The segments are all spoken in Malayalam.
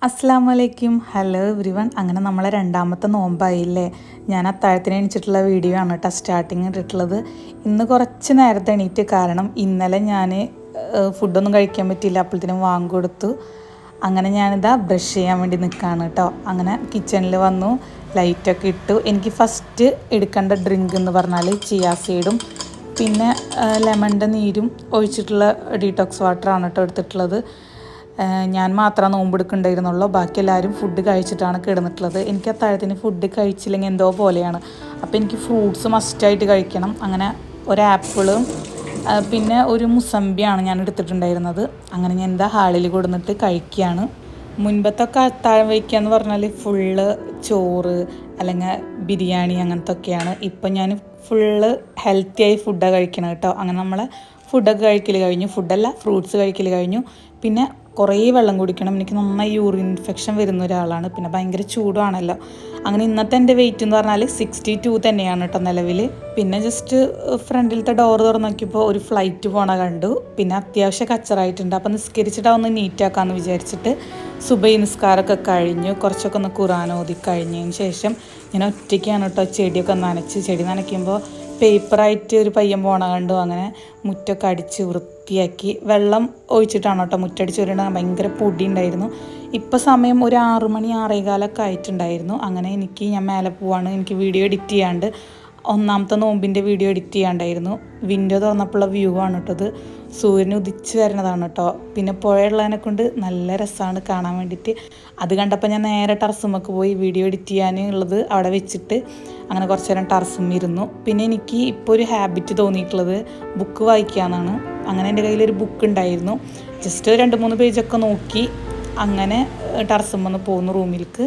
അസ്സലാമലൈക്കും. Hello every one. അങ്ങനെ നമ്മളെ രണ്ടാമത്തെ നോമ്പായില്ലേ. ഞാൻ അത്താഴത്തിന് എണീച്ചിട്ടുള്ള വീഡിയോ ആണ് കേട്ടോ സ്റ്റാർട്ടിങ് ഇട്ടിട്ടുള്ളത്. ഇന്ന് കുറച്ച് നേരത്തെ എണീറ്റ്, കാരണം ഇന്നലെ ഞാൻ ഫുഡൊന്നും കഴിക്കാൻ പറ്റിയില്ല, അപ്പോഴത്തേനും വാങ്ങി കൊടുത്തു. അങ്ങനെ ഞാനിതാ ബ്രഷ് ചെയ്യാൻ വേണ്ടി നിൽക്കുകയാണ് കേട്ടോ. അങ്ങനെ കിച്ചണിൽ വന്നു, ലൈറ്റൊക്കെ ഇട്ടു. എനിക്ക് ഫസ്റ്റ് എടുക്കേണ്ട ഡ്രിങ്ക് എന്ന് പറഞ്ഞാൽ ചിയാ സീഡും പിന്നെ ലെമണിൻ്റെ നീരും ഒഴിച്ചിട്ടുള്ള ഡീറ്റോക്സ് വാട്ടറാണ് കേട്ടോ എടുത്തിട്ടുള്ളത്. ഞാൻ മാത്രം നോമ്പെടുക്കുന്നുണ്ടായിരുന്നുള്ളൂ, ബാക്കി എല്ലാവരും ഫുഡ് കഴിച്ചിട്ടാണ് കിടന്നിട്ടുള്ളത്. എനിക്ക് അത്താഴത്തിന് ഫുഡ് കഴിച്ചില്ലെങ്കിൽ എന്തോ പോലെയാണ്. അപ്പോൾ എനിക്ക് ഫ്രൂട്ട്സ് മസ്റ്റായിട്ട് കഴിക്കണം. അങ്ങനെ ഒരു ആപ്പിളും പിന്നെ ഒരു മുസമ്പിയാണ് ഞാൻ എടുത്തിട്ടുണ്ടായിരുന്നത്. അങ്ങനെ ഞാൻ എന്താ ഹാളിൽ കൊടുന്നിട്ട് കഴിക്കുകയാണ്. മുൻപത്തൊക്കെ അത്താഴം വയ്ക്കുക എന്ന് പറഞ്ഞാൽ ഫുള്ള് ചോറ് അല്ലെങ്കിൽ ബിരിയാണി അങ്ങനത്തെ ഒക്കെയാണ്. ഇപ്പം ഞാൻ ഫുള്ള് ഹെൽത്തിയായി ഫുഡാണ് കഴിക്കണം കേട്ടോ. അങ്ങനെ നമ്മളെ ഫുഡൊക്കെ കഴിക്കൽ കഴിഞ്ഞു, ഫുഡല്ല ഫ്രൂട്ട്സ് കഴിക്കൽ കഴിഞ്ഞു. പിന്നെ കുറേ വെള്ളം കുടിക്കണം. എനിക്ക് നന്നായി യൂറിൻ ഇൻഫെക്ഷൻ വരുന്ന ഒരാളാണ്, പിന്നെ ഭയങ്കര ചൂടുവാണല്ലോ. അങ്ങനെ ഇന്നത്തെ എൻ്റെ വെയിറ്റ് എന്ന് പറഞ്ഞാൽ 62 തന്നെയാണ് കേട്ടോ നിലവിൽ. പിന്നെ ജസ്റ്റ് ഫ്രണ്ടിലത്തെ ഡോർ തുറന്ന് നോക്കിയപ്പോൾ ഒരു ഫ്ലൈറ്റ് പോണ കണ്ടു. പിന്നെ അത്യാവശ്യം കച്ചറായിട്ടുണ്ട്, അപ്പം നിസ്കരിച്ചിട്ട് ഒന്ന് നീറ്റാക്കാമെന്ന് വിചാരിച്ചിട്ട് സുബൈ നിസ്കാരമൊക്കെ കഴിഞ്ഞു. കുറച്ചൊക്കെ ഒന്ന് ഖുർആൻ ഓതി കഴിഞ്ഞതിന് ശേഷം ഞാൻ ഒറ്റയ്ക്കാണ് കേട്ടോ ചെടിയൊക്കെ നനച്ച്. ചെടി നനയ്ക്കുമ്പോൾ പേപ്പറായിട്ട് ഒരു പയ്യൻ പോണ കണ്ടു. അങ്ങനെ മുറ്റൊക്കെ അടിച്ച് വൃത്തിയാക്കി വെള്ളം ഒഴിച്ചിട്ടാണ് കേട്ടോ മുറ്റടിച്ച് വരേണ്ടത്. ഭയങ്കര പൊടി ഉണ്ടായിരുന്നു. ഇപ്പോൾ സമയം ഒരു 6 മണി 6:15 ആയിട്ടുണ്ടായിരുന്നു. അങ്ങനെ ഞാൻ മേലെ പോവാണ്. എനിക്ക് വീഡിയോ എഡിറ്റ് ചെയ്യാണ്ട്, ഒന്നാമത്തെ നോമ്പിൻ്റെ വീഡിയോ എഡിറ്റ് ചെയ്യാണ്ടായിരുന്നു. വിൻഡോ തുറന്നപ്പോഴുള്ള വ്യൂ ആണ് കേട്ടത്. സൂര്യൻ ഉദിച്ച് വരുന്നതാണ് കേട്ടോ. പിന്നെ പുഴയുള്ളതിനെ കൊണ്ട് നല്ല രസമാണ് കാണാൻ വേണ്ടിയിട്ട്. അത് കണ്ടപ്പോൾ ഞാൻ നേരെ ടെറസുമ്മക്ക് പോയി വീഡിയോ എഡിറ്റ് ചെയ്യാനുള്ളത് അവിടെ വെച്ചിട്ട് അങ്ങനെ കുറച്ച് നേരം ടെറസും ഇരുന്നു. പിന്നെ എനിക്ക് ഇപ്പോൾ ഒരു ഹാബിറ്റ് തോന്നിയിട്ടുള്ളത് ബുക്ക് വായിക്കാമെന്നാണ്. അങ്ങനെ എൻ്റെ കയ്യിലൊരു ബുക്ക് ഉണ്ടായിരുന്നു. ജസ്റ്റ് 2-3 പേജൊക്കെ നോക്കി അങ്ങനെ ടെറസുമ്മന്ന് പോകുന്നു റൂമിലേക്ക്.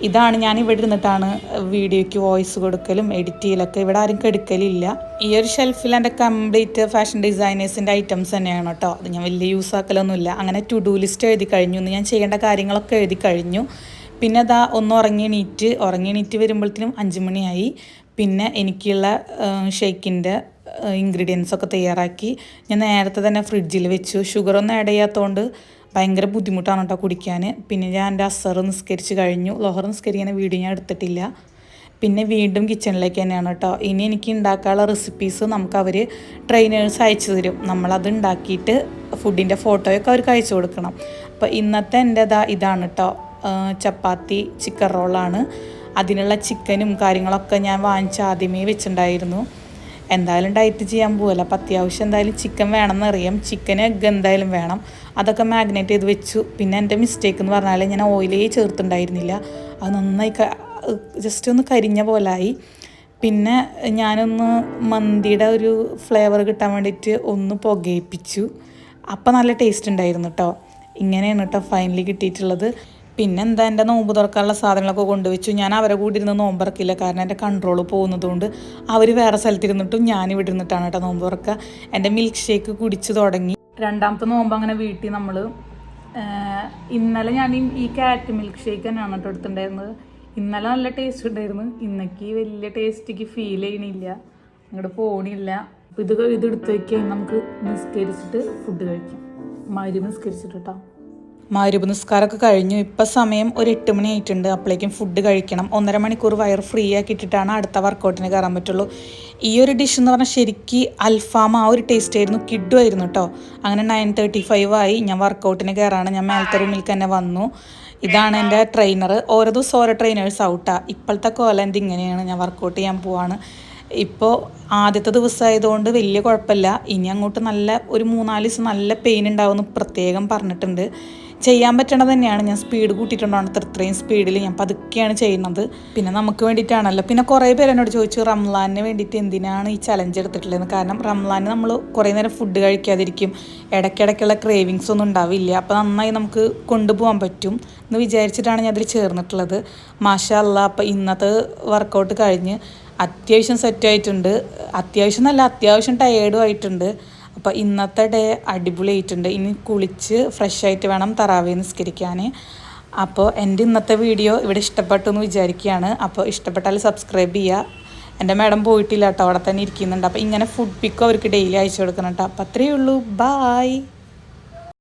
ഇതാണ് ഞാൻ ഇവിടെ ഇരുന്നിട്ടാണ് വീഡിയോയ്ക്ക് വോയിസ് കൊടുക്കലും എഡിറ്റ് ചെയ്യലൊക്കെ. ഇവിടെ ആരും കെടുക്കലില്ല. ഈ ഒരു ഷെൽഫിൽ എൻ്റെ കംപ്ലീറ്റ് ഫാഷൻ ഡിസൈനേഴ്സിൻ്റെ ഐറ്റംസ് തന്നെയാണ് കേട്ടോ. അത് ഞാൻ വലിയ യൂസ് ആക്കലൊന്നുമില്ല. അങ്ങനെ ടു ഡു ലിസ്റ്റ് എഴുതി കഴിഞ്ഞു. ഇന്ന് ഞാൻ ചെയ്യേണ്ട കാര്യങ്ങളൊക്കെ എഴുതി കഴിഞ്ഞു. പിന്നെ അതാ ഒന്ന് ഉറങ്ങി എണീറ്റ് വരുമ്പോഴത്തേനും 5 മണിയായി. പിന്നെ എനിക്കുള്ള ഷേക്കിൻ്റെ ഇൻഗ്രീഡിയൻസ് ഒക്കെ തയ്യാറാക്കി ഞാൻ നേരത്തെ തന്നെ ഫ്രിഡ്ജിൽ വെച്ചു. ഷുഗറൊന്നും ആഡ് ചെയ്യാത്തതുകൊണ്ട് ഭയങ്കര ബുദ്ധിമുട്ടാണ് കേട്ടോ കുടിക്കാൻ. പിന്നെ ഞാൻ എൻ്റെ അസർ നിസ്കരിച്ച് കഴിഞ്ഞു. ലോഹർ നിസ്കരിക്കാൻ വീഡിയോ ഞാൻ എടുത്തിട്ടില്ല. പിന്നെ വീണ്ടും കിച്ചണിലേക്ക് തന്നെയാണ് കേട്ടോ. ഇനി എനിക്ക് ഉണ്ടാക്കാനുള്ള റെസിപ്പീസ് നമുക്ക് അവർ ട്രെയിനേഴ്സ് അയച്ചു തരും. നമ്മളത് ഉണ്ടാക്കിയിട്ട് ഫുഡിൻ്റെ ഫോട്ടോയൊക്കെ അവർക്ക് അയച്ചു കൊടുക്കണം. അപ്പോൾ ഇന്നത്തെ എൻ്റെ ഇതാണ് കേട്ടോ. ചപ്പാത്തി ചിക്കൻ റോളാണ്. അതിനുള്ള ചിക്കനും കാര്യങ്ങളൊക്കെ ഞാൻ വാങ്ങിച്ച് ആദ്യമേ വെച്ചിട്ടുണ്ടായിരുന്നു. എന്തായാലും ഡയറ്റ് ചെയ്യാൻ പോകല്ല, അപ്പോൾ അത്യാവശ്യം എന്തായാലും ചിക്കൻ വേണമെന്നറിയാം. ചിക്കന് എഗ്ഗ് എന്തായാലും വേണം. അതൊക്കെ മാഗ്നേറ്റ് ചെയ്ത് വെച്ചു. പിന്നെ എൻ്റെ മിസ്റ്റേക്ക് എന്ന് പറഞ്ഞാൽ ഞാൻ ഓയിലേ ചേർത്തുണ്ടായിരുന്നില്ല. അത് നന്നായി ജസ്റ്റ് ഒന്ന് കരിഞ്ഞ പോലായി. പിന്നെ ഞാനൊന്ന് മന്തിയുടെ ഒരു ഫ്ലേവർ കിട്ടാൻ വേണ്ടിയിട്ട് ഒന്ന് പുകയിപ്പിച്ചു. അപ്പം നല്ല ടേസ്റ്റ് ഉണ്ടായിരുന്നു കേട്ടോ. ഇങ്ങനെയാണ് കേട്ടോ ഫൈനലി കിട്ടിയിട്ടുള്ളത്. പിന്നെ എന്താ, എൻ്റെ നോമ്പ് തുറക്കാനുള്ള സാധനങ്ങളൊക്കെ കൊണ്ടുവച്ചു. ഞാൻ അവരെ കൂടി ഇരുന്ന് നോമ്പറക്കില്ല, കാരണം എൻ്റെ കൺട്രോൾ പോകുന്നതുകൊണ്ട്. അവർ വേറെ സ്ഥലത്തിരുന്നിട്ടും ഞാൻ ഇവിടെ ഇരുന്നിട്ടാണ് കേട്ടോ നോമ്പ് തുറക്കുക. എൻ്റെ മിൽക്ക് ഷേക്ക് കുടിച്ച് തുടങ്ങി. രണ്ടാമത്തെ നോമ്പ് അങ്ങനെ വീട്ടിൽ നമ്മൾ ഇന്നലെ ഞാൻ ഈ ക്യാരറ്റ് മിൽക്ക് ഷേക്ക് തന്നെയാണ് കേട്ടോ എടുത്തിട്ടുണ്ടായിരുന്നത്. ഇന്നലെ നല്ല ടേസ്റ്റ് ഉണ്ടായിരുന്നു. ഇന്നേക്ക് വലിയ ടേസ്റ്റിക്ക് ഫീൽ ചെയ്യണില്ല, അങ്ങോട്ട് പോകണില്ല. അപ്പോൾ ഇത് എടുത്ത് വയ്ക്കാൻ നമുക്ക് നിസ്കരിച്ചിട്ട് ഫുഡ് കഴിക്കാം. മഗ്‌രിബ് നിസ്കരിച്ചിട്ട് കേട്ടോ. മഗ്‌രിബ് നിസ്കാരമൊക്കെ കഴിഞ്ഞു. ഇപ്പം സമയം ഒരു 8 മണി ആയിട്ടുണ്ട്. അപ്പോഴേക്കും ഫുഡ് കഴിക്കണം. 1.5 മണിക്കൂർ വയർ ഫ്രീ ആക്കിയിട്ടിട്ടാണ് അടുത്ത വർക്കൗട്ടിന് കയറാൻ പറ്റുള്ളൂ. ഈ ഒരു ഡിഷ് എന്ന് പറഞ്ഞാൽ ശരിക്കും അൽഫാം ആ ഒരു ടേസ്റ്റ് ആയിരുന്നു, കിഡുമായിരുന്നു കേട്ടോ. അങ്ങനെ 9:35 ആയി. ഞാൻ വർക്കൗട്ടിന് കയറാണ്. ഞാൻ മേലത്തെ റൂമിലേക്ക് തന്നെ വന്നു. ഇതാണ് എൻ്റെ ട്രെയിനർ. ഓരോ ദിവസം ഓരോ ട്രെയിനേഴ്സ് ഔട്ടാണ്. ഇപ്പോഴത്തെ കോലം ഇങ്ങനെയാണ്. ഞാൻ വർക്കൗട്ട് ചെയ്യാൻ പോവാണ്. ഇപ്പോൾ ആദ്യത്തെ ദിവസമായതുകൊണ്ട് വലിയ കുഴപ്പമില്ല. ഇനി അങ്ങോട്ട് ഒരു 3-4 ദിവസം നല്ല പെയിൻ ഉണ്ടാവുമെന്ന് പ്രത്യേകം പറഞ്ഞിട്ടുണ്ട്. ചെയ്യാൻ പറ്റണത് തന്നെയാണ്. ഞാൻ സ്പീഡ് കൂട്ടിയിട്ടുണ്ടാണ്. ഇത്രയും സ്പീഡിൽ ഞാൻ പതുക്കെയാണ് ചെയ്യുന്നത്. പിന്നെ നമുക്ക് വേണ്ടിയിട്ടാണല്ലോ. പിന്നെ കുറേ പേര് എന്നോട് ചോദിച്ചു റംലാനിന് വേണ്ടിയിട്ട് എന്തിനാണ് ഈ ചലഞ്ച് എടുത്തിട്ടുള്ളതെന്ന്. കാരണം റംലാന് നമ്മൾ കുറേ നേരം ഫുഡ് കഴിക്കാതിരിക്കും, ഇടയ്ക്കിടയ്ക്കുള്ള ക്രേവിങ്സ് ഒന്നും ഉണ്ടാവില്ല. അപ്പോൾ നന്നായി നമുക്ക് കൊണ്ടുപോകാൻ പറ്റും എന്ന് വിചാരിച്ചിട്ടാണ് ഞാൻ അതിൽ ചേർന്നിട്ടുള്ളത്. മാഷാ അല്ലാ. അപ്പോൾ ഇന്നത്തെ വർക്കൗട്ട് കഴിഞ്ഞ് അത്യാവശ്യം സെറ്റായിട്ടുണ്ട്. അത്യാവശ്യം ടയേർഡും ആയിട്ടുണ്ട്. അപ്പോൾ ഇന്നത്തെ ഡേ അടിപൊളിയായിട്ടുണ്ട്. ഇനി കുളിച്ച് ഫ്രഷായിട്ട് വേണം തറാവീഹ് നിസ്കരിക്കാൻ. അപ്പോൾ എൻ്റെ ഇന്നത്തെ വീഡിയോ ഇവിടെ ഇഷ്ടപ്പെട്ടു എന്ന് വിചാരിക്കുകയാണ്. അപ്പോൾ ഇഷ്ടപ്പെട്ടാൽ സബ്സ്ക്രൈബ് ചെയ്യുക. എൻ്റെ മാഡം പോയിട്ടില്ല കേട്ടോ, അവിടെ തന്നെ ഇരിക്കുന്നുണ്ട്. അപ്പോൾ ഇങ്ങനെ ഫുഡ് പിക്കും അവർക്ക് ഡെയിലി അയച്ചു കൊടുക്കണം കേട്ടോ. അപ്പോൾ അത്രയേ ഉള്ളൂ. ബായ്.